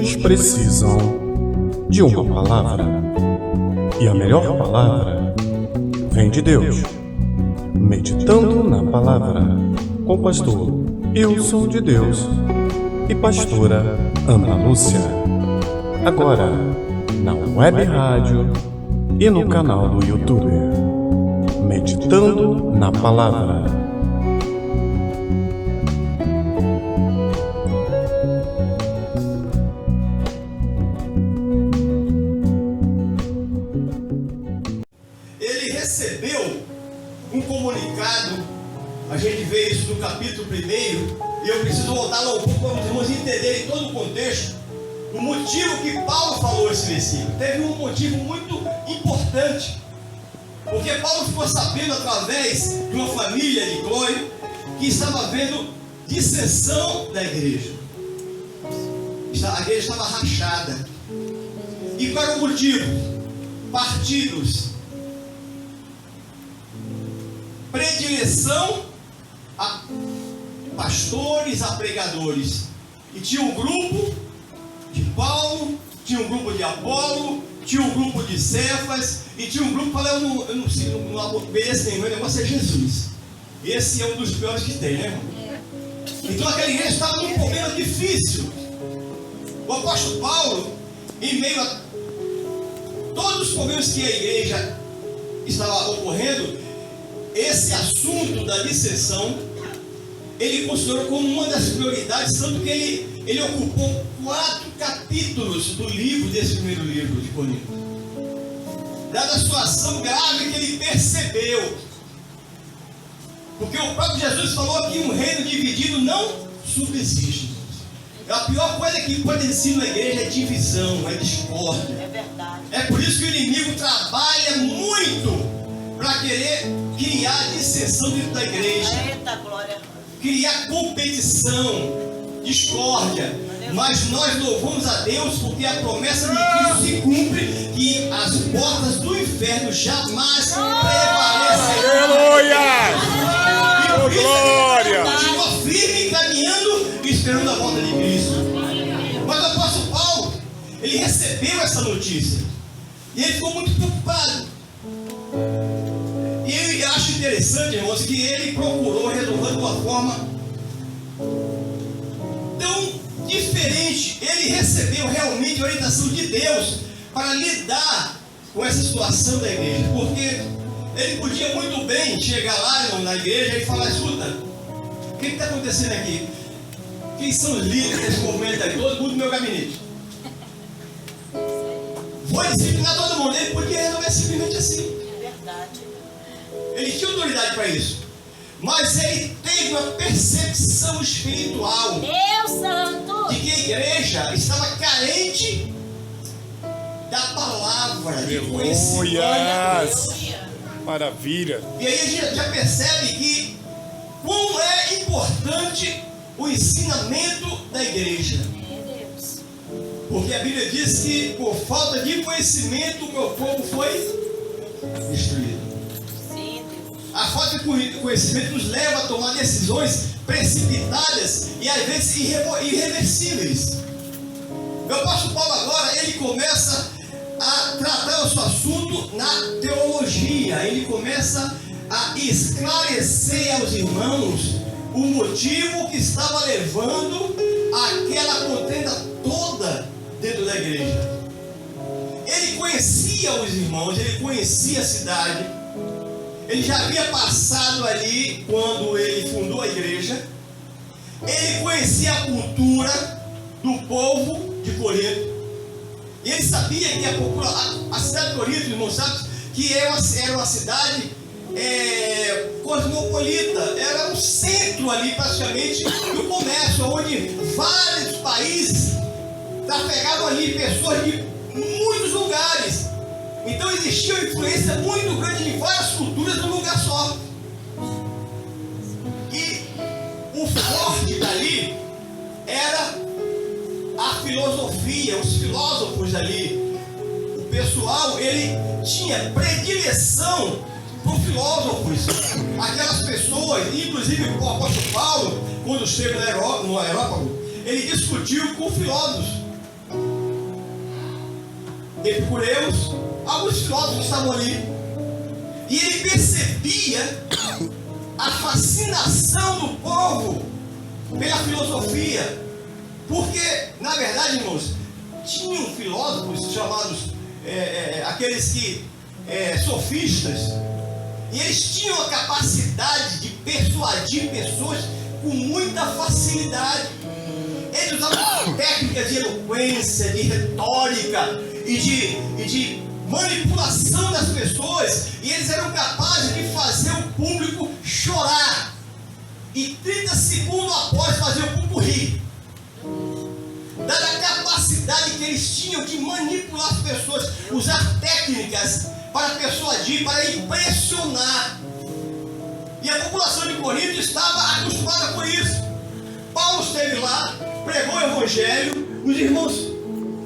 pessoas precisam de uma palavra. E a melhor palavra vem de Deus. Meditando na palavra, com o pastor Wilson de Deus e pastora Ana Lúcia. Agora, na web rádio e no canal do YouTube. Meditando na palavra. Um comunicado, a gente vê isso no capítulo 1, e eu preciso voltar lá um pouco para os irmãos entenderem todo o contexto, o motivo que Paulo falou esse versículo. Teve um motivo muito importante, porque Paulo ficou sabendo através de uma família de Clóio que estava havendo dissensão da igreja. A igreja estava rachada. E qual era o motivo? Partidos, predileção a pastores, a pregadores. E tinha um grupo de Paulo, tinha um grupo de Apolo, tinha um grupo de Cefas, e tinha um grupo, falei, eu não sei, não obedeço nenhum, o negócio é Jesus. Esse é um dos piores que tem, né, irmão? Então aquela igreja estava num problema difícil. O apóstolo Paulo, em meio a todos os problemas que a igreja estava ocorrendo, esse assunto da dissensão, ele considerou como uma das prioridades, tanto que ele ocupou 4 capítulos do livro, desse primeiro livro de Corinto. Dada a situação grave que ele percebeu. Porque o próprio Jesus falou que um reino dividido não subsiste. A pior coisa que pode existir na igreja é divisão, é discórdia. É verdade. É por isso que o inimigo trabalha muito para querer criar dissensão dentro da igreja. Eita, glória. Criar competição, discórdia. Mas nós louvamos a Deus porque a promessa de Cristo se cumpre, que as portas do inferno jamais prevalecerão. Aleluia! E por isso glória! continua firme, caminhando e esperando a volta de Cristo. Mas o apóstolo Paulo, ele recebeu essa notícia e ele ficou muito preocupado. E eu acho interessante, irmãos, que ele procurou resolver de uma forma tão diferente. Ele recebeu realmente a orientação de Deus para lidar com essa situação da igreja. Porque ele podia muito bem chegar lá na igreja e falar: escuta, o que está acontecendo aqui? Quem são os líderes desse movimento aí? Todo mundo no meu gabinete. Vou disciplinar todo mundo. Ele podia resolver simplesmente assim. É verdade. Ele tinha autoridade para isso. Mas ele teve uma percepção espiritual Deus Santo. de que a igreja estava carente da palavra, de conhecimento. Aleluia. Maravilha. E aí a gente já percebe que como é importante o ensinamento da igreja. É Deus. Porque a Bíblia diz que por falta de conhecimento o meu povo foi destruído. Sim, Deus. A falta de conhecimento nos leva a tomar decisões precipitadas e às vezes irreversíveis. O apóstolo Paulo agora, ele começa a tratar o seu assunto na teologia. Ele começa a esclarecer aos irmãos o motivo que estava levando aquela contenda toda dentro da igreja. Ele conhecia os irmãos, ele conhecia a cidade. Ele já havia passado ali quando ele fundou a igreja. Ele conhecia a cultura do povo de Corinto. E ele sabia que a cidade de Corinto, irmãos, sabe, que era uma cidade cosmopolita. Era um centro ali praticamente do comércio, onde vários países trafegavam ali, pessoas de muitos lugares. Então existia uma influência muito grande de várias culturas num lugar só. E o forte dali era a filosofia, os filósofos ali. O pessoal, ele tinha predileção por filósofos. Aquelas pessoas, inclusive o apóstolo Paulo, quando esteve no Areópago, ele discutiu com filósofos. epicureus, alguns filósofos estavam ali. E ele percebia a fascinação do povo pela filosofia. Porque, na verdade, irmãos, tinham filósofos chamados, aqueles que, sofistas, e eles tinham a capacidade de persuadir pessoas com muita facilidade. Eles usavam técnicas de eloquência, de retórica e de manipulação das pessoas, e eles eram capazes de fazer o público chorar e 30 segundos após fazer o público rir. Dada a capacidade que eles tinham de manipular as pessoas, usar técnicas para persuadir, para impressionar. E a população de Corinto estava acostumada com isso. Paulo esteve lá, pregou o evangelho, os irmãos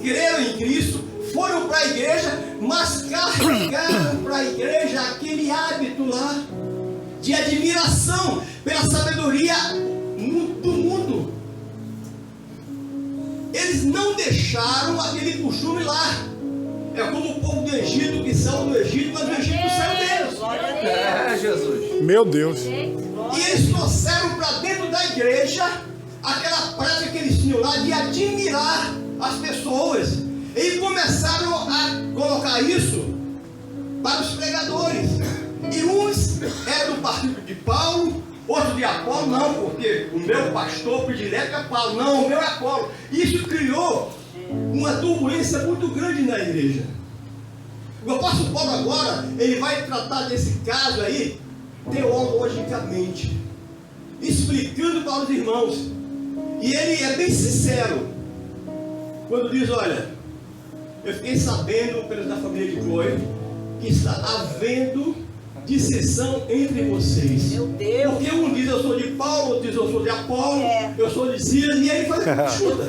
creram em Cristo, foram para a igreja, mas carregaram para a igreja aquele hábito lá de admiração pela sabedoria do mundo. Eles não deixaram aquele costume lá. É como o povo do Egito que saiu do Egito, mas o Egito saiu deles. Jesus. Meu Deus. E eles trouxeram para dentro da igreja aquela prática que eles tinham lá de admirar as pessoas. E começaram a colocar isso para os pregadores. E uns eram do partido de Paulo, outros de Apolo, não, porque o meu pastor predileto é Paulo, não, o meu é Apolo. Isso criou uma turbulência muito grande na igreja. O apóstolo Paulo agora, ele vai tratar desse caso aí, teologicamente, explicando para os irmãos. E ele é bem sincero, quando diz, olha, eu fiquei sabendo, pelos da família de Chloe, que está havendo dissensão entre vocês. Meu Deus. Porque um diz eu sou de Paulo, outro diz eu sou de Apolo, eu sou de Silas, e aí fala, escuta,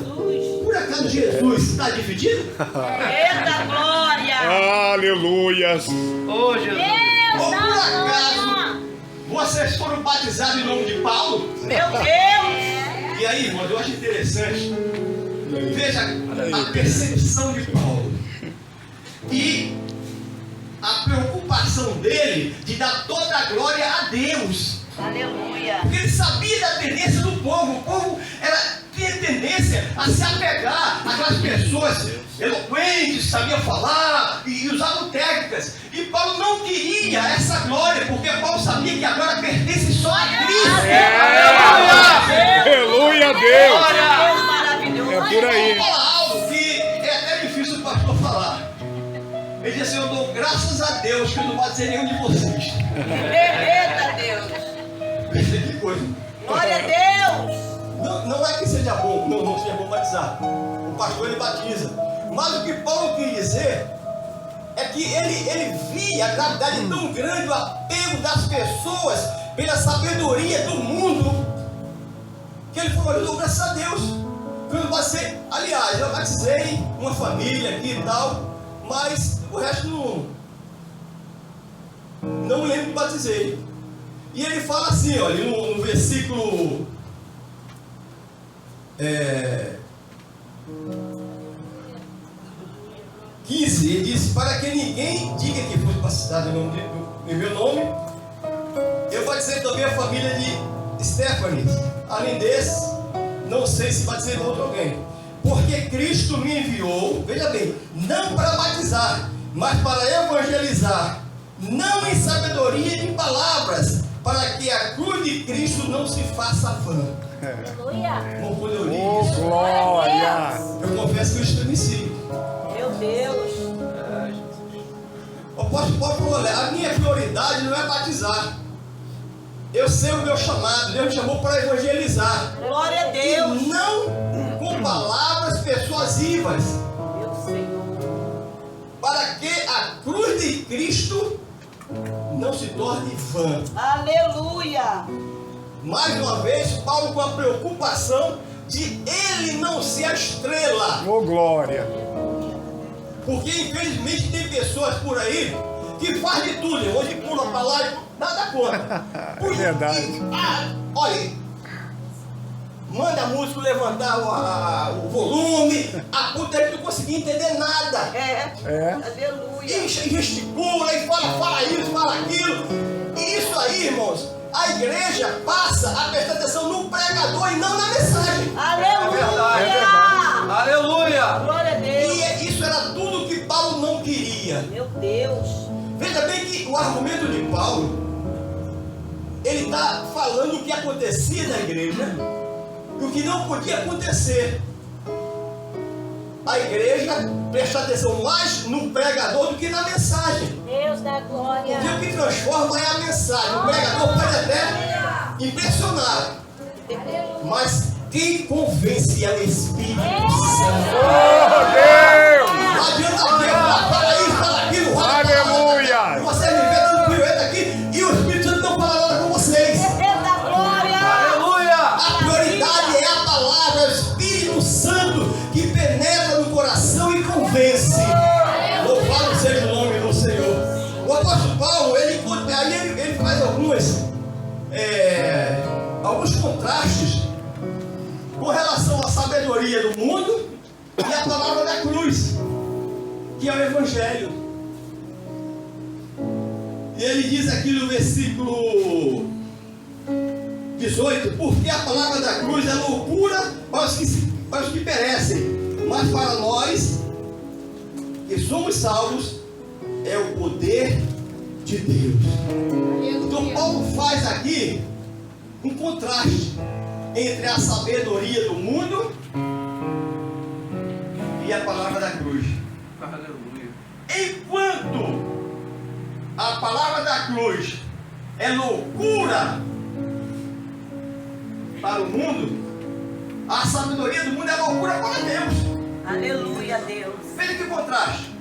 por acaso Jesus está dividido? Eita glória! Aleluias. Ô, Jesus. Deus Ou da por acaso glória! vocês foram batizados em nome de Paulo? Meu Deus! E aí, irmãos, eu acho interessante. Veja a percepção de Paulo e a preocupação dele de dar toda a glória a Deus. Aleluia! Porque ele sabia da tendência do povo. O povo tinha tendência a se apegar àquelas pessoas eloquentes, sabiam falar e usavam técnicas. E Paulo não queria essa glória, porque Paulo sabia que a glória pertence só a Cristo. Aleluia a Deus. Deus maravilhoso! É por aí. Eu vou falar algo que é até difícil o pastor falar. Ele disse assim, eu dou graças a Deus que eu não batizei nenhum de vocês. Eita Deus! Veja que coisa. Glória a Deus! Não é que seja bom, não seja bom batizar. O pastor ele batiza. Mas o que Paulo queria dizer é que ele via a gravidade tão grande, o apego das pessoas pela sabedoria do mundo, que ele falou, eu dou graças a Deus. Eu batizei, aliás, eu batizei uma família aqui e tal, mas o resto não me lembro que batizei. E ele fala assim, olha, no versículo 15, ele diz, para que ninguém diga que foi batizado em meu nome, eu batizei também a família de Stefanes. Além desse, não sei se batizei outro alguém. Porque Cristo me enviou, veja bem, não para batizar, mas para evangelizar, não em sabedoria de palavras, para que a cruz de Cristo não se faça vã. Aleluia! Bom, quando eu li Oh, isso, glória. eu confesso que eu estremeci. Meu Deus! O apóstolo Paulo falou, olha, a minha prioridade não é batizar. Eu sei o meu chamado, Deus me chamou para evangelizar. Glória a Deus! E não com palavras persuasivas, Meu Senhor! para que a cruz de Cristo não se torne vã. Aleluia! Mais uma vez, Paulo com a preocupação de ele não ser a estrela. Oh, glória. Porque infelizmente tem pessoas por aí que faz de tudo. Hoje pula para lá e nada contra. É verdade. Olha, manda músico levantar o volume, a ponto de não conseguir entender nada. Aleluia. E gesticula, e fala isso, fala aquilo. E isso aí, irmãos, a igreja passa a prestar atenção no pregador e não na mensagem. Aleluia. Aleluia! Glória a Deus. E isso era tudo que Paulo não queria. Meu Deus. Veja bem que o argumento de Paulo, ele está falando o que acontecia na igreja e o que não podia acontecer. A igreja presta atenção mais no pregador do que na mensagem. Deus da glória. Porque o que transforma é a mensagem. O pregador pode até impressionar, mas quem convence é o Espírito Santo. Oh, Deus! Não adianta alguém falar, fala isso, fala aquilo, Aleluia! e você me vê dando pirueta aqui e o Espírito Santo não fala nada com vocês. Deus da glória. Aleluia! A prioridade é a palavra, é o Espírito Santo que penetra no coração e convence. Louvado seja o nome do Senhor. O apóstolo Paulo, ele faz alguns contrastes com relação à sabedoria do mundo e a palavra da cruz, que é o Evangelho. E ele diz aqui no versículo 18: porque a palavra da cruz é loucura para os que perecem, mas para nós que somos salvos é o poder de Deus. Então Paulo faz aqui um contraste entre a sabedoria do mundo e a palavra da cruz. Aleluia! Enquanto a palavra da cruz é loucura para o mundo, a sabedoria do mundo é loucura para Deus. Aleluia, Deus. Veja que contraste.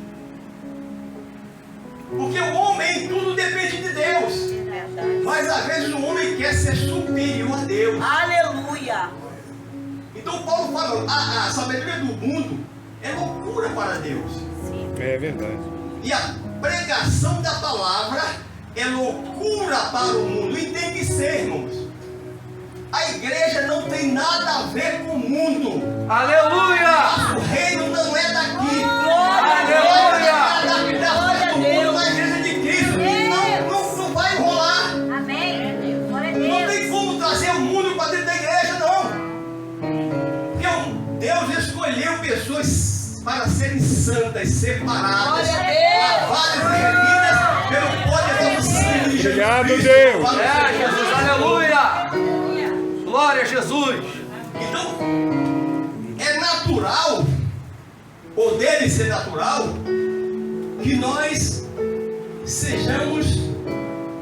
Porque o homem, tudo depende de Deus. Mas às vezes o homem quer ser superior a Deus. Aleluia. Então Paulo fala, a sabedoria do mundo é loucura para Deus. Sim. É verdade. E a pregação da palavra é loucura para o mundo. E tem que ser, irmãos. A igreja não tem nada a ver com o mundo. Aleluia! O reino não é daqui. Aleluia! A igreja na igreja de Cristo. Não vai rolar. Amém. Glória a Não Deus. tem como trazer o mundo para dentro da igreja, não. Porque Deus escolheu pessoas para serem santas, separadas, Glória a Deus. lavadas e remidas pelo poder do sangue de Jesus Obrigado, Cristo. Deus. É, Jesus, aleluia! Glória a Jesus! Então, é natural, ou deve ser natural, que nós sejamos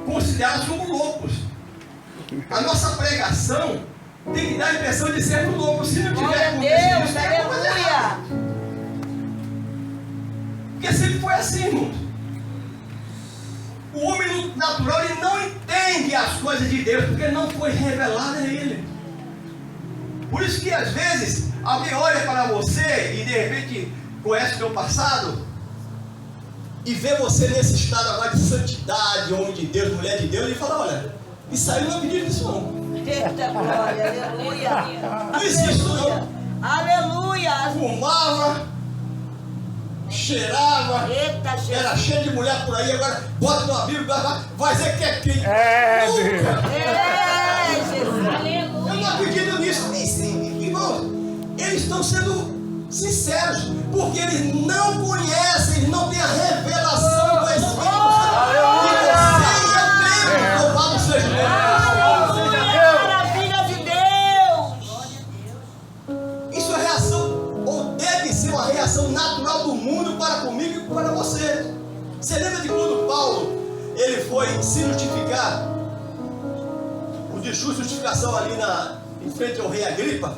considerados como loucos. A nossa pregação tem que dar a impressão de ser louco. Se não Glória tiver a acontecido Deus. isso, é coisa errada. Aleluia. Porque sempre foi assim, irmão. O homem natural, ele não entende as coisas de Deus, porque não foi revelado a ele. Por isso que às vezes alguém olha para você e de repente conhece o teu passado e vê você nesse estado agora de santidade, homem de Deus, mulher de Deus, e fala, olha, isso aí não é pedido disso não. Eita glória. Aleluia. Não existe isso não. Aleluia. Fumava, cheirava, Eita Jesus. era cheio de mulher por aí, agora bota numa Bíblia, vai dizer que é crente. É, Nunca. É, Jesus. Eu não acredito nisso. Irmãos, eles estão sendo sinceros, porque eles não conhecem, eles não têm a revelação do Espírito Santo. E você e eu temos, louvado seja o nome. Maravilha de Deus. Isso é reação, ou deve ser uma reação natural do mundo para comigo e para você. Você lembra de quando Paulo, ele foi se justificar? O discurso de justificação ali em frente ao rei Agripa.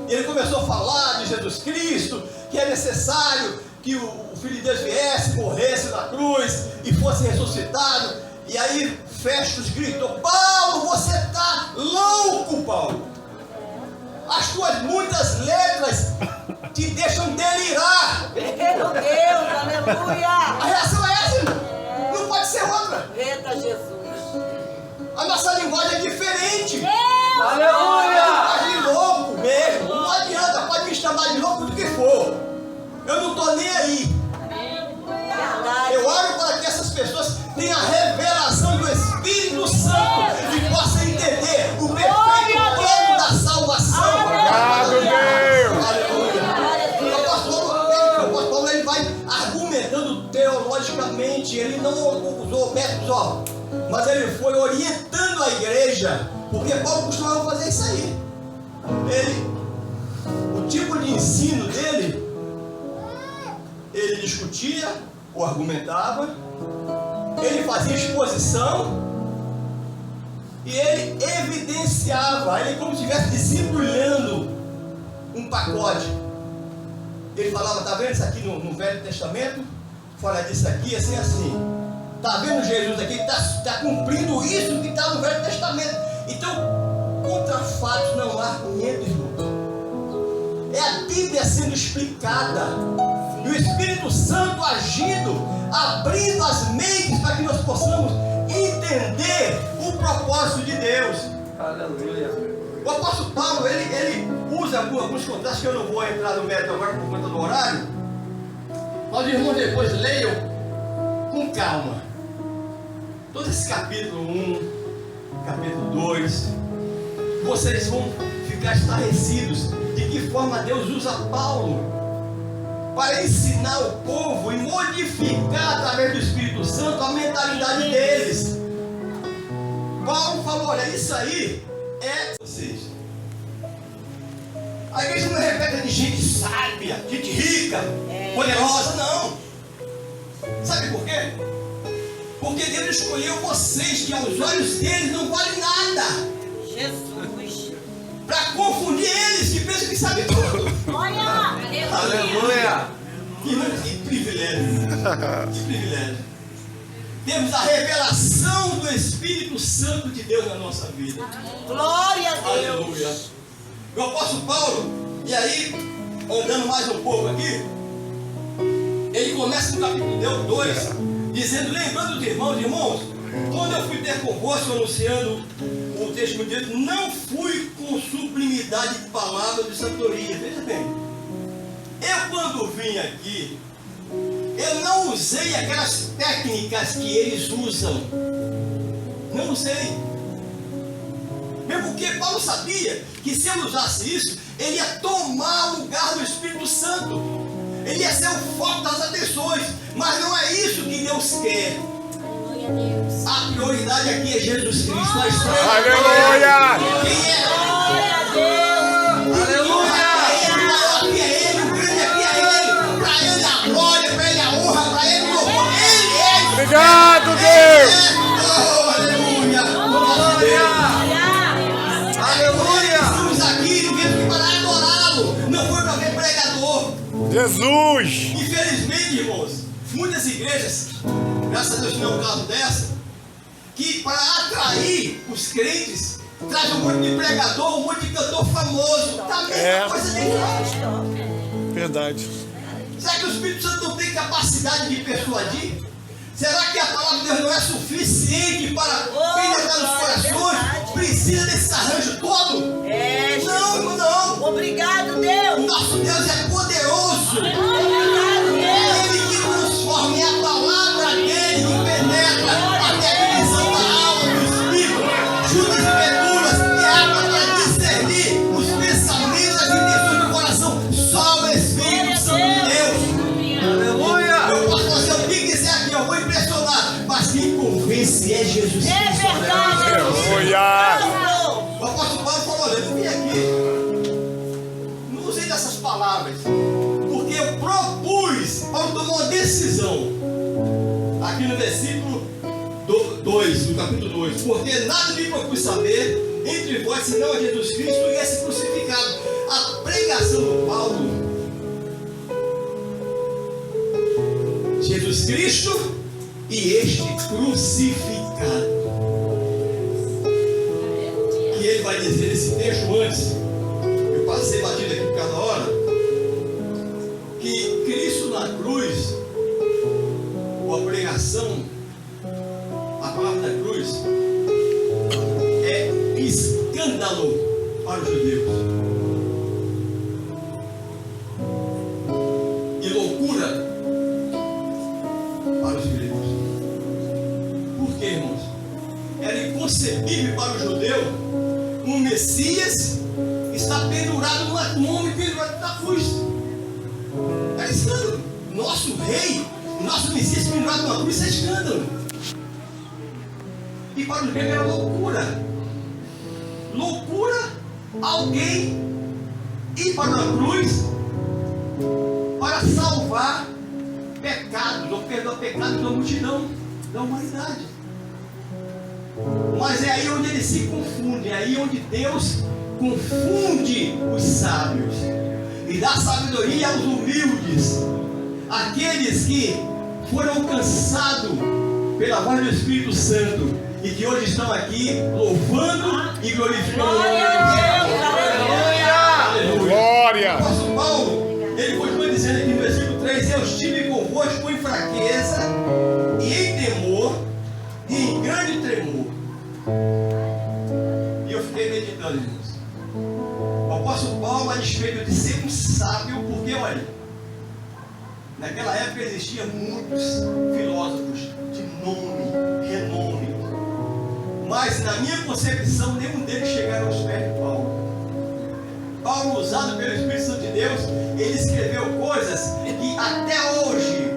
E ele começou a falar de Jesus Cristo, que é necessário que o Filho de Deus viesse, morresse na cruz e fosse ressuscitado. E aí Festus gritou, Paulo, você está louco, Paulo. As tuas muitas letras te deixam delirar. Meu Deus, aleluia. A reação é essa, irmão. Não pode ser outra. Eita Jesus. A nossa linguagem é diferente. Deus. Aleluia! Linguagem de louco. estou nem aí. Eu oro para que essas pessoas tenham a revelação do Espírito Santo e possam entender o perfeito plano da salvação. Obrigado, Deus. Aleluia. O apóstolo Paulo ele vai argumentando teologicamente, ele não usou métodos, mas ele foi orientando a igreja, porque Paulo costumava fazer isso aí. O tipo de ensino dele, ele discutia ou argumentava, ele fazia exposição e ele evidenciava, ele como se estivesse desembrulhando um pacote. Ele falava, tá vendo isso aqui no Velho Testamento? Fala disso aqui, assim, assim. Tá vendo Jesus aqui? Está cumprindo isso que está no Velho Testamento. Então, contra fatos não há argumento, irmão. É a Bíblia sendo explicada. E o Espírito Santo agindo, abrindo as mentes para que nós possamos entender o propósito de Deus. Aleluia. O apóstolo Paulo, ele usa alguns contrastes que eu não vou entrar no mérito agora por conta do horário. Mas os irmãos depois leiam com calma. Todo esse capítulo 1, capítulo 2, vocês vão ficar estarrecidos de que forma Deus usa Paulo para ensinar o povo e modificar através do Espírito Santo a mentalidade deles. Paulo falou, olha, isso aí é vocês. A igreja não é repleta de gente sábia, gente rica, poderosa, não. Sabe por quê? Porque Deus escolheu vocês, que aos olhos deles não valem nada. Jesus. Para confundir eles, que pensam que sabem tudo. Olha. Aleluia. Que privilégio. Que privilégio. Temos a revelação do Espírito Santo de Deus na nossa vida. Glória a Deus. Aleluia. O apóstolo Paulo, e aí, andando mais um pouco aqui, ele começa no capítulo 2, dizendo, lembrando os irmãos, quando eu fui ter convosco anunciando o testemunho de Deus, não fui com sublimidade de palavras de sabedoria. Veja bem, eu quando vim aqui, eu não usei aquelas técnicas que eles usam. Não usei. Mesmo porque Paulo sabia que se ele usasse isso, ele ia tomar o lugar do Espírito Santo. Ele ia ser o foco das atenções. Mas não é isso que Deus quer. A prioridade aqui é Jesus Cristo. A estrela. Aleluia! Quem é? Glória a Deus. Aleluia. O maior que é Ele, o grande aqui é Ele. Para Ele a glória, para Ele a honra, para Ele o louvor. Ele é. Obrigado, Deus! Oh, aleluia! Aleluia. Estamos aqui, não viemos aqui para adorá-lo. Não foi para ver pregador. Jesus! Infelizmente, irmãos, muitas igrejas, graças a Deus não é o caso dessa, que para atrair os crentes, traz um monte de pregador, um monte de cantor famoso. Tá a mesma coisa dele lá. Verdade. Será que o Espírito Santo não tem capacidade de persuadir? Será que a palavra de Deus não é suficiente para penetrar nos corações? Precisa desse arranjo todo? Não, não. Obrigado, O Deus. nosso Deus é poderoso. Obrigado, É Deus. Ele que transforma, é a palavra dele que penetra até a divisão da alma, do espírito, juntas e medulas, e é apta para discernir os pensamentos e as intenções do coração. Só o Espírito Santo de Deus. Aleluia. Eu posso fazer o que quiser aqui, eu vou impressionar, mas quem convence é Jesus Cristo. É verdade. Aleluia! O apóstolo Paulo falou, olha, eu não vim aqui, não usei dessas palavras, porque eu propus, Paulo tomou uma decisão, aqui no versículo 2, no capítulo 2, porque nada me propus saber entre vós, senão a Jesus Cristo e esse crucificado. A pregação do Paulo, Jesus Cristo e este crucificado. E ele vai dizer esse texto antes, eu passei batido aqui por cada hora, que Cristo na cruz, ou a pregação, a palavra da cruz, é escândalo para os judeus e loucura Por quê, irmãos? Era inconcebível para o judeu um Messias estar pendurado um homem pendurado na cruz. Era escândalo. Nosso rei, nosso Messias pendurado numa cruz, isso é escândalo. E para os gregos era loucura. Loucura alguém ir para uma cruz para salvar pecados, ou perdoar pecados da multidão, da humanidade. Mas é aí onde eles se confundem, é aí onde Deus confunde os sábios e dá sabedoria aos humildes, aqueles que foram alcançados pela voz do Espírito Santo e que hoje estão aqui louvando e glorificando o nome de Deus. Aleluia! Glória! O apóstolo Paulo, ele continua dizendo aqui no versículo 3: eu estive convosco em fraqueza e em temor e em grande tremor. E eu fiquei meditando nisso. O apóstolo Paulo, a despeito de ser um sábio, porque olha, naquela época existiam muitos filósofos de nome, renome, mas na minha concepção nenhum deles chegaram aos pés de Paulo. Paulo, usado pelo Espírito Santo de Deus, ele escreveu coisas que até hoje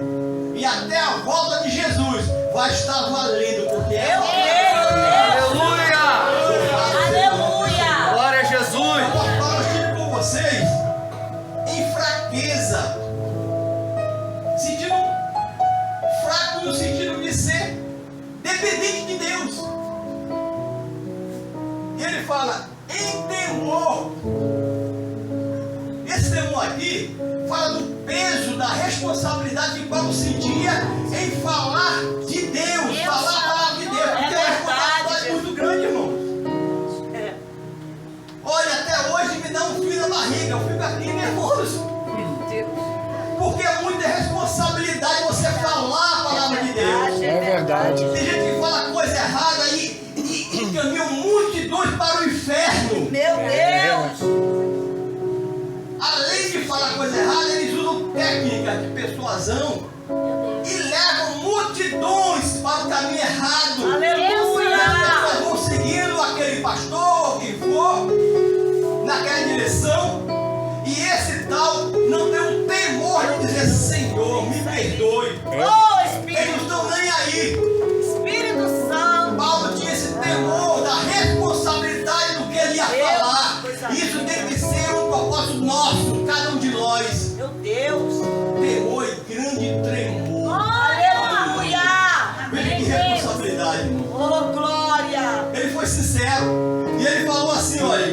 e até a volta de Jesus vai estar valendo, porque é Aleluia! Aleluia! Glória a Jesus! Paulo, eu estive com vocês em fraqueza, sentindo fraco no sentido de ser dependente de Deus. E ele fala em temor. Esse temor aqui fala do peso, da responsabilidade que Paulo sentia em falar de Deus, falar a palavra de Deus, porque é uma responsabilidade muito grande, irmão. Olha, até hoje me dá um frio na barriga, eu fico aqui nervoso, porque é muita responsabilidade você falar a palavra de Deus. É verdade. Tem gente que fala coisa errada e caminham multidões para o inferno. Meu Deus! Além de falar coisa errada, eles usam técnica de persuasão e levam multidões para o caminho errado. Aleluia! As pessoas vão seguindo aquele pastor, quem for, naquela direção, e esse tal não tem um temor de dizer: Senhor, me perdoe. Oh, Eles não Espírito, estão nem aí. Espírito Santo! Paulo tinha esse temor da responsabilidade do que ele ia falar. Isso tem que ser um propósito nosso, cada um de nós. Meu Deus! Temor e grande tremor. Aleluia! Veja que responsabilidade, irmão. Oh, glória! Ele foi sincero e ele falou assim: olha,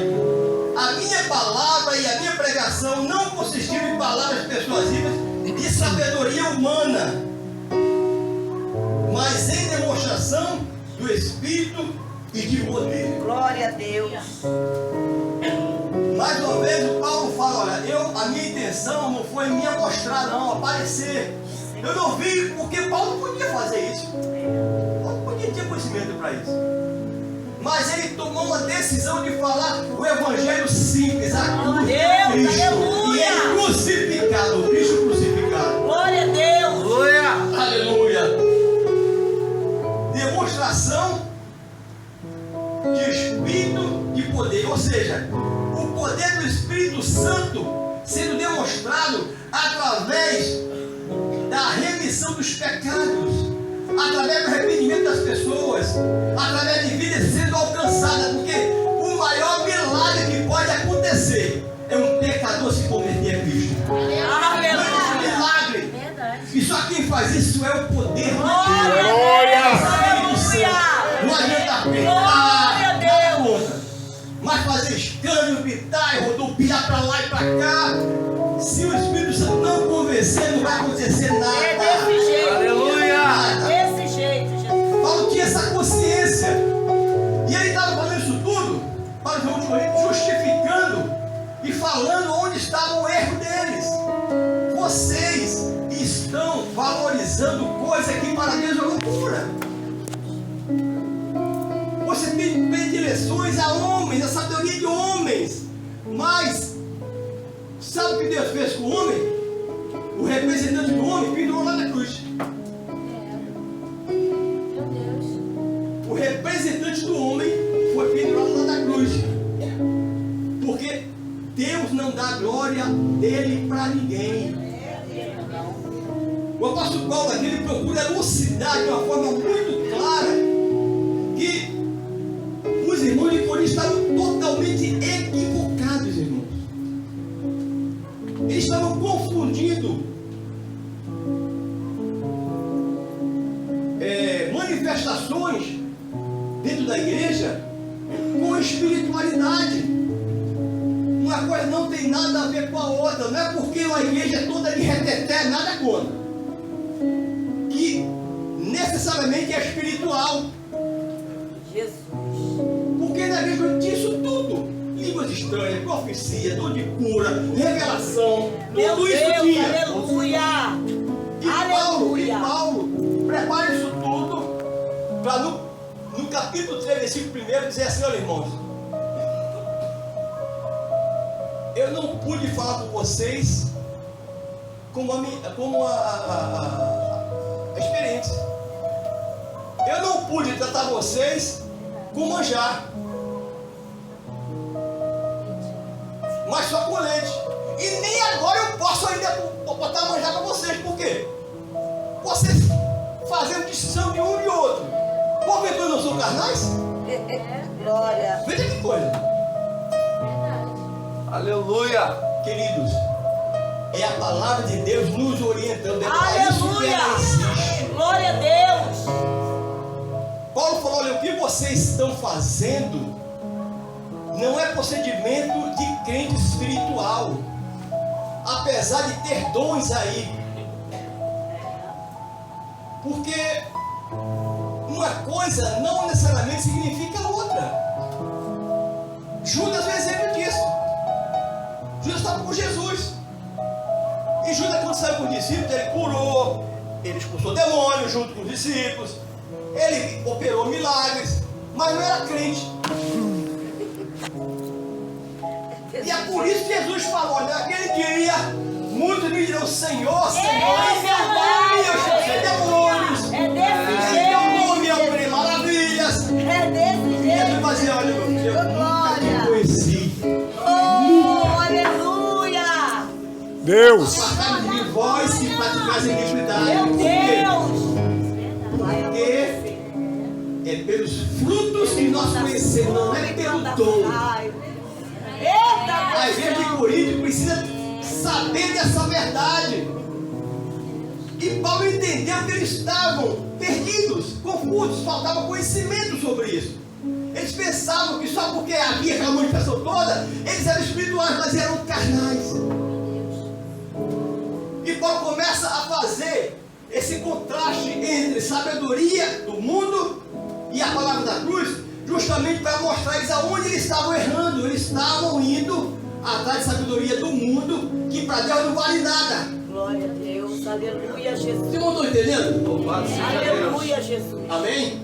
a minha palavra e a minha pregação não consistiram em palavras persuasivas de sabedoria humana, mas em demonstração do Espírito e de poder. Glória a Deus! Mais uma vez o Paulo fala: olha, a minha intenção não foi me mostrar, não, aparecer. Eu não vi, porque Paulo não podia fazer isso. Paulo não podia ter conhecimento para isso. Mas ele tomou uma decisão de falar o evangelho simples, a cruz de Deus, Cristo. aleluia. E ele crucificado, o Cristo crucificado. Glória a Deus! Aleluia! Aleluia. Demonstração de Espírito de poder, ou seja, o poder do Espírito Santo sendo demonstrado através da remissão dos pecados, através do arrependimento das pessoas, através de vidas sendo alcançadas, porque o maior milagre que pode acontecer é um pecador se converter a Cristo. Aleluia! Milagre. E só quem faz isso é o poder de Deus. Glória! Não adianta Glória a Deus! mas fazer escândalo, gritar e rodopiar para lá e para cá. Se o Espírito Santo não convencer, não vai acontecer nada. É desse jeito! Aleluia! Nada. Desse jeito, Jesus! Paulo tinha essa consciência. E ele estava fazendo isso tudo para os irmãos coríntios, justificando e falando onde estava o erro deles. Vocês estão valorizando coisa que para Deus é loucura. Você tem direções a homens, a sabedoria de homens. Mas, sabe o que Deus fez com o homem? O representante do homem pendurou lá na cruz. Deus não dá glória dele para ninguém. O apóstolo Paulo aqui ele procura elucidar de uma forma muito clara que os irmãos de Corinto estavam totalmente equivocados, irmãos. Eles estavam confundindo manifestações dentro da igreja com espiritualidade. Uma coisa não tem nada a ver com a outra. Não é porque a igreja é toda de reteté, nada contra, que necessariamente é espiritual. Jesus. Porque na igreja tinha isso tudo: línguas estranhas, profecia, dor de cura, revelação, Meu tudo isso Deus, tinha. aleluia. E Aleluia. Paulo prepara isso tudo para no capítulo 3, versículo 1 dizer assim: olha, irmãos, eu não pude falar com vocês como a experiência. Eu não pude tratar vocês com manjar, mas só com leite. E nem agora eu posso ainda botar manjar para vocês. Por quê? Vocês fazendo distinção de um e outro. Porventura não são carnais? Glória. Veja que coisa. Aleluia. Queridos, é a palavra de Deus nos orientando. É para isso que Aleluia. ela existe. Glória a Deus. Paulo falou: olha, o que vocês estão fazendo não é procedimento de crente espiritual, apesar de ter dons aí. Porque uma coisa não necessariamente significa outra. Judas é um exemplo disso. Judas estava com Jesus. E Judas, quando saiu com os discípulos, ele curou, ele expulsou demônios junto com os discípulos, ele operou milagres, mas não era crente. E é por isso que Jesus falou: olha, naquele dia, muitos me dirão: Senhor, Senhor, em meu nome eu expulsei demônios, É em desse teu nome eu jeito. operei maravilhas. É desse E Jesus jeito. vai dizer: olha, eu nunca te Glória. conheci. Oh, aleluia. Deus. Apartai-me de vós que praticais a iniquidade. Meu Por quê? Deus. Porque é pelos frutos que nós conhecemos, não é pelo dom. Eita, A igreja de Corinto precisa saber dessa verdade. E Paulo entendeu que eles estavam perdidos, confusos, faltava conhecimento sobre isso. Eles pensavam que só porque havia aquela manifestação toda, eles eram espirituais, mas eram carnais. E Paulo começa a fazer esse contraste entre sabedoria do mundo e a palavra da cruz, justamente para mostrar eles aonde eles estavam errando. Eles estavam indo atrás de sabedoria do mundo, que para Deus não vale nada. glória a Deus, aleluia, Jesus. Vocês não estão entendendo? Louvado seja Deus. Aleluia, Jesus. Amém?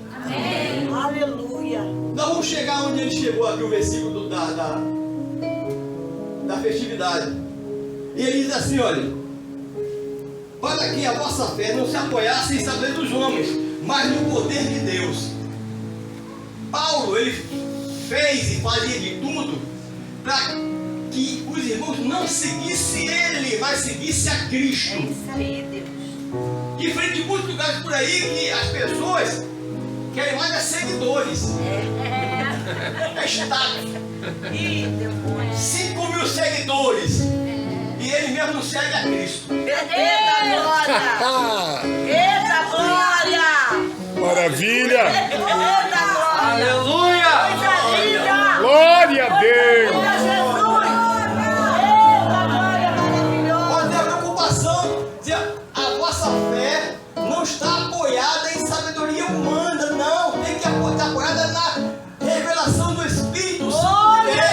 Aleluia. Nós vamos chegar onde ele chegou aqui, o versículo da festividade. E ele diz assim: olha, para que a vossa fé não se apoiasse em saber dos homens, mas no poder de Deus. Paulo, ele fez e fazia de tudo para que os irmãos não seguissem ele, mas seguissem a Cristo. É isso aí, Deus. Diferente de muitos lugares por aí que as pessoas querem mais é seguidores. É status. Ih, demônio. 5.000 seguidores. E ele mesmo não segue a Cristo. Eita, glória. Eita, glória. Maravilha. Eita, glória. Aleluia. Coisa linda. Glória a Deus. Glória a Jesus. Eita, glória maravilhosa. Pode ter a preocupação de a vossa fé não está apoiada em sabedoria humana. Não, tem que estar apoiada na revelação do Espírito Santo de Glória a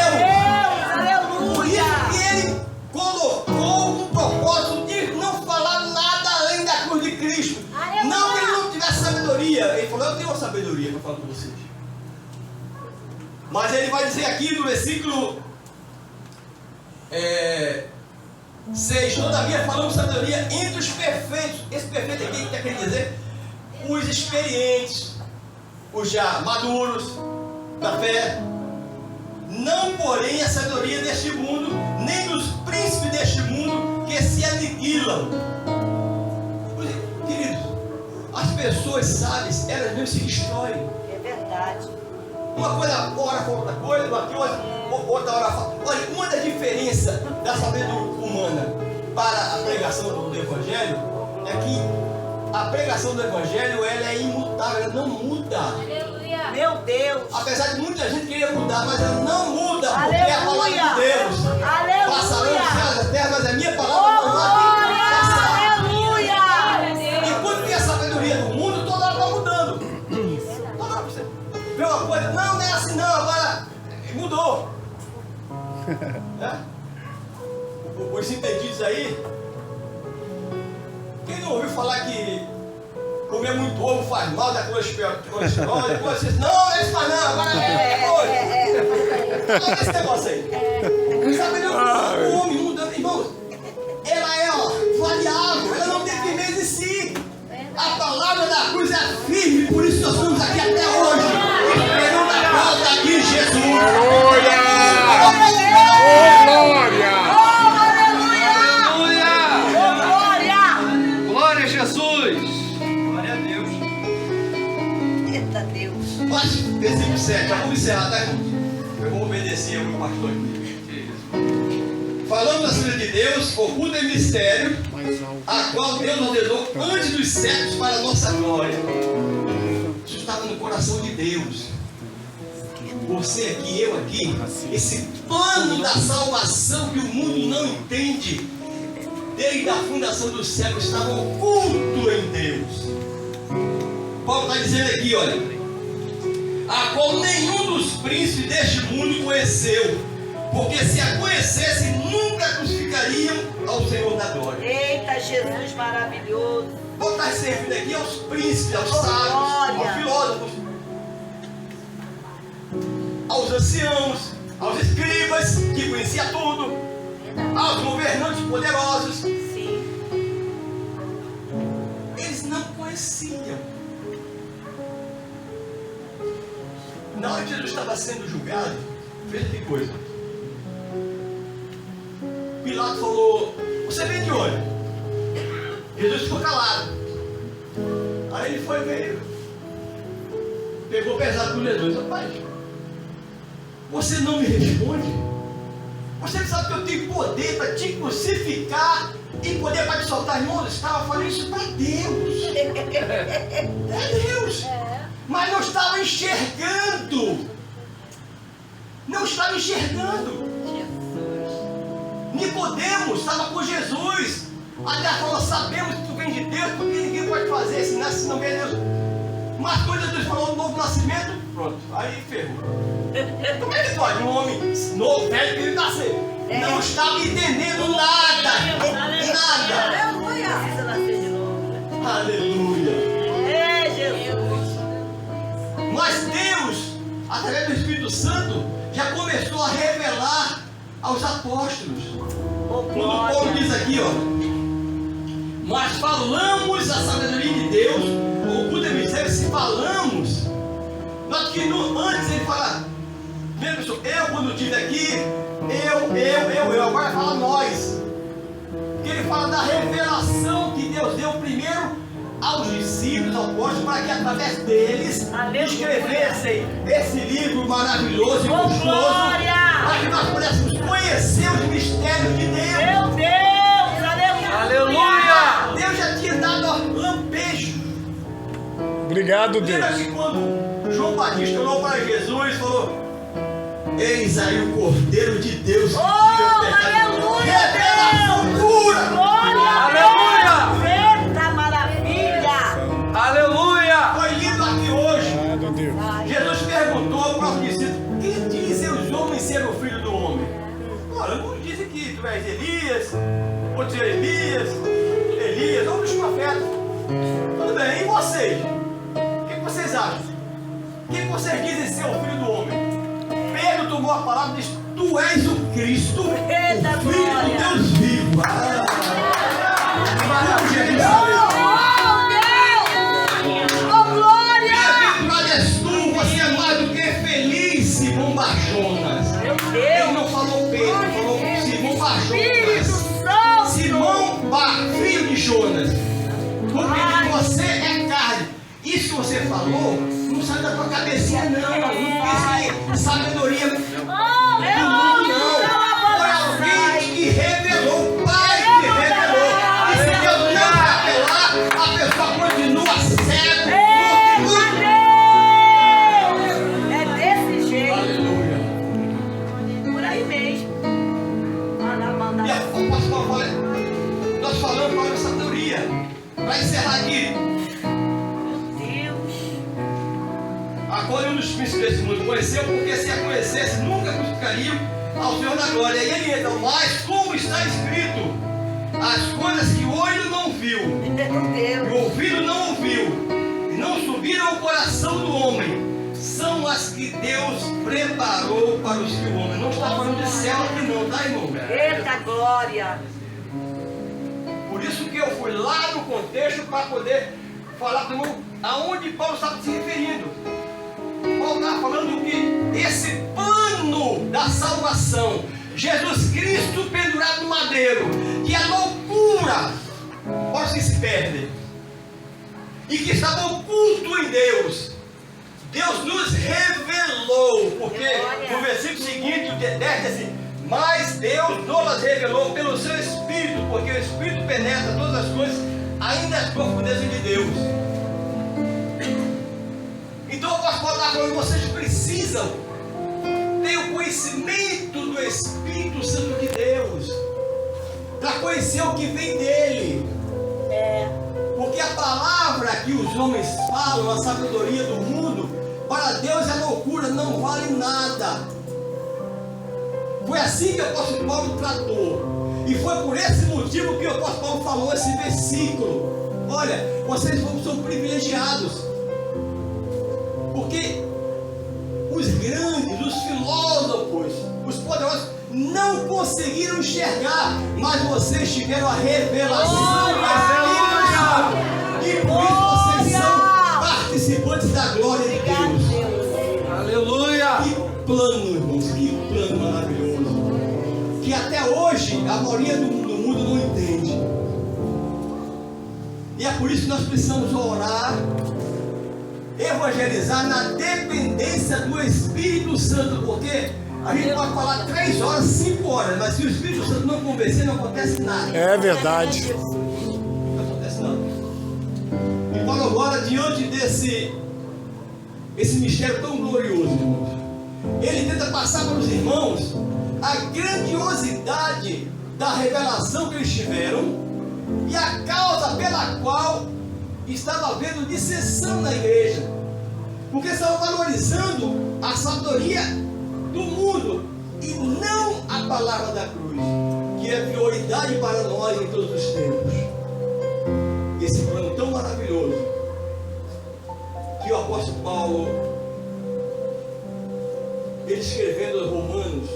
Deus. Deus. Por isso Aleluia. que ele colocou um propósito de não falar nada além da cruz de Cristo. Aleluia. Não que ele não tivesse sabedoria. Ele falou: eu tenho uma sabedoria para falar com vocês. Mas ele vai dizer aqui no versículo 6: todavia falamos sabedoria entre os perfeitos. Esse perfeito aqui, o que quer dizer? Os experientes, os já maduros da fé. Não, porém, a sabedoria deste mundo, nem dos príncipes deste mundo que se aniquilam. Queridos, as pessoas sábias, elas mesmo se destroem. É verdade. Uma coisa ora fala outra coisa, outra hora fala. Olha, uma das diferenças da sabedoria humana para a pregação do Evangelho é que a pregação do Evangelho ela é imutável, ela não muda. Aleluia. Meu Deus. Apesar de muita gente querer mudar, mas ela não muda, porque Aleluia. é a palavra de Deus. Aleluia. Passarão os céus e a terra, mas a minha palavra não vai passar. Aleluia. Enquanto que a sabedoria do mundo, toda hora está mudando. Toda hora você vê uma coisa, não é assim não, agora mudou. Os entendidos aí, quem não ouviu falar que comer muito ovo faz mal, dá colesterol, depois você diz, não é isso mais não, agora é coisa. Olha esse negócio aí. Sabe, o homem mudando, irmãos, ela é variável, ela não tem firmeza em si. A palavra da cruz é firme, por isso nós estamos aqui até hoje, esperando a volta de Jesus. Aleluia! Glória a Jesus! Glória a Deus. Eita Deus. Mas, versículo 7, já vamos encerrar, tá, irmão? Eu vou obedecer ao meu pastor aqui. Falando da Filha de Deus, oculta em mistério, a qual Deus ordenou antes dos séculos para a nossa glória. Isso estava no coração de Deus. Você aqui, eu aqui, esse plano da salvação que o mundo não entende, desde a fundação dos séculos, estava oculto em Deus. Paulo está dizendo aqui, olha, a qual nenhum dos príncipes deste mundo conheceu, porque se a conhecesse, nunca crucificariam ao Senhor da glória. Eita Jesus maravilhoso. Vou estar servindo aqui aos príncipes, aos sábios, aos filósofos, aos anciãos, aos escribas, que conheciam tudo, aos governantes poderosos. Sim. Eles não conheciam. Na hora que Jesus estava sendo julgado, veja que coisa. Pilatos falou, você vem de onde? Jesus ficou calado. Aí ele foi veio, pegou pesado com Jesus. Rapaz, você não me responde? Você sabe que eu tenho poder para te crucificar e poder para te soltar, irmão? Eu estava falando isso para Deus. É Deus. Mas não estava enxergando. Não estava enxergando. Nicodemos estava com Jesus. Até falou, sabemos que tu vem de Deus, porque ninguém pode fazer esse nasce se não vem de Deus. Mas quando Jesus falou do novo nascimento, pronto, aí ferrou. Como é que pode um homem novo, velho, que ele nascer? Não estava entendendo nada. Nada. Aleluia. Precisa nascer de novo. Aleluia. É Jesus. Mas Deus, através do Espírito Santo, já começou a revelar aos apóstolos. Quando Paulo diz aqui, ó, mas falamos a sabedoria de Deus, oculta em mistério, se falamos. Nós que antes ele fala, veja pessoal, eu quando estive aqui, eu, agora fala nós. Porque ele fala da revelação que Deus deu primeiro aos discípulos, aos apóstolos, para que através deles escrevessem esse livro maravilhoso e gostoso, para que nós pudéssemos conhecer os mistérios de Deus. Meu Deus, aleluia. Aleluia! Deus já tinha dado lampejo. Obrigado, Lembra Deus. que quando João Batista olhou para Jesus e falou, eis aí o Cordeiro de Deus que tira o pecado do mundo. Revelação pura. Aleluia! Eita maravilha. Aleluia! Foi lido aqui hoje. Obrigado, Deus. Jesus perguntou para os discípulos, quem dizem os homens ser o filho do homem? Olha, alguns dizem que tu és Elias, outros Jeremias, Elias, outros profetas. Tudo bem, e vocês? O que vocês acham? Quem vocês dizem ser o filho do homem? Pedro tomou a palavra e disse, tu és o Cristo, Eita, o filho glória. do Deus vivo. Bem-aventurado és tu, você é mais do que feliz, Simão Barjonas. Meu Ele Deus. não falou Pedro, falou Simão falou não sai da tua cabecinha, não. Não pense que sabedoria do mundo, não. Foi alguém que revelou, o Pai que revelou. E se Deus não revelar, a pessoa continua cega. É desse jeito. Aleluia. Por aí mesmo. E a pastor fala, nós falamos essa teoria. Para encerrar aqui. Agora um dos príncipes desse mundo conheceu, porque se a conhecesse, nunca buscariam ao Senhor da glória. E ele entra, mas como está escrito, as coisas que o olho não viu, e o ouvido não ouviu, e não subiram ao coração do homem, são as que Deus preparou para os que o homem. Não está falando de céu aqui não, tá, irmão? Eita glória. Por isso que eu fui lá no contexto para poder falar para o irmão aonde Paulo estava se referindo. Paulo estava falando que esse pano da salvação, Jesus Cristo pendurado no madeiro, que é loucura para os que se perdem, e que estava oculto em Deus, Deus nos revelou, porque no versículo seguinte, o 10 diz assim: mas Deus nos revelou pelo seu Espírito, porque o Espírito penetra todas as coisas, ainda as profundezas de Deus. Então eu posso falar para vocês, precisam ter o conhecimento do Espírito Santo de Deus, para conhecer o que vem dele. Porque a palavra que os homens falam, a sabedoria do mundo, para Deus é loucura, não vale nada. Foi assim que o apóstolo Paulo tratou. E foi por esse motivo que o apóstolo Paulo falou esse versículo. Olha, vocês são privilegiados. Porque os grandes, os filósofos, os poderosos não conseguiram enxergar, mas vocês tiveram a revelação do Espírito Santo. E por isso vocês são participantes da glória de Deus. Aleluia! Que plano, irmãos, que plano maravilhoso. Que até hoje a maioria do mundo não entende. E é por isso que nós precisamos orar, evangelizar na dependência do Espírito Santo, porque a gente pode falar 3 horas, 5 horas, mas se o Espírito Santo não convencer, não acontece nada. É verdade. Não acontece nada. E Paulo agora, diante desse mistério tão glorioso, irmãos, ele tenta passar para os irmãos a grandiosidade da revelação que eles tiveram e a causa pela qual estava havendo dissensão na igreja, porque estavam valorizando a sabedoria do mundo e não a palavra da cruz, que é prioridade para nós em todos os tempos. Esse plano tão maravilhoso que o apóstolo Paulo, ele escrevendo aos Romanos,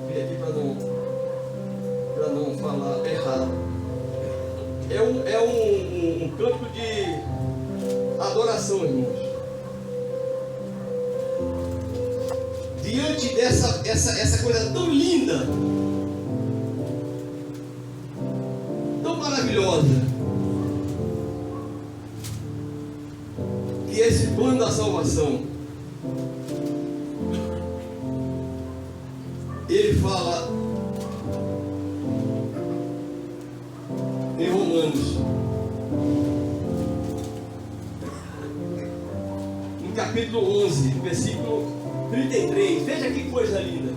vim aqui para não falar errado, é um canto de adoração, irmãos. Diante dessa coisa tão linda, tão maravilhosa, que é esse plano da salvação, ele fala em Romanos, no capítulo 11, versículo 33, veja que coisa linda.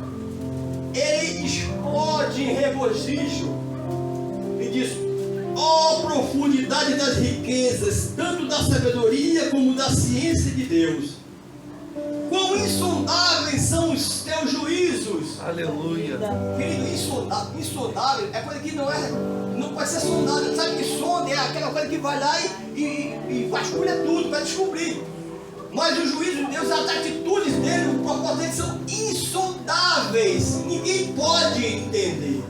Ele explode em regozijo e diz: ó profundidade das riquezas, tanto da sabedoria como da ciência de Deus, quão insondáveis são os teus juízos. Aleluia! Querido, insondável é coisa que não pode ser sondada. Sabe que sonda é aquela coisa que vai lá e vasculha tudo para descobrir. Mas o juízo de Deus, as atitudes dele, o propósito dele são insondáveis. Ninguém pode entender.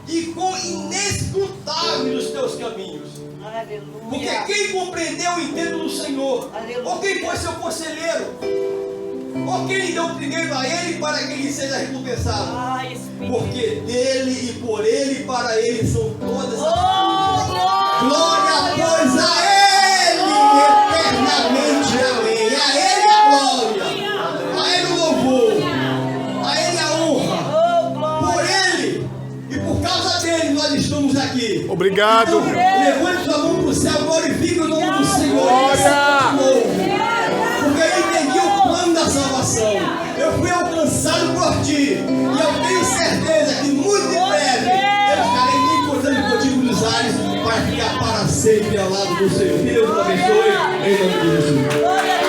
E quão inescrutáveis os teus caminhos. Aleluia. Porque quem compreendeu o intento do Senhor? Aleluia. Ou quem foi seu conselheiro? Ou quem lhe deu primeiro a ele para que ele seja recompensado? Ai, Espírito. Porque dele e por ele e para ele são todas as Oh, coisas. Glória, pois, a Ele eternamente, amém. A Ele a glória, a Ele o louvor, a Ele a honra. Por Ele e por causa dele nós estamos aqui. Obrigado. Então, levante sua mão para o céu, glorifique o nome do Senhor. Glória. Porque eu entendi o plano da salvação. Eu fui alcançado por ti. E eu tenho certeza que muito em breve eu estarei me encontrando contigo nos ares para ficar para sempre ao lado do Senhor. Que Deus te abençoe. Em nome de Jesus.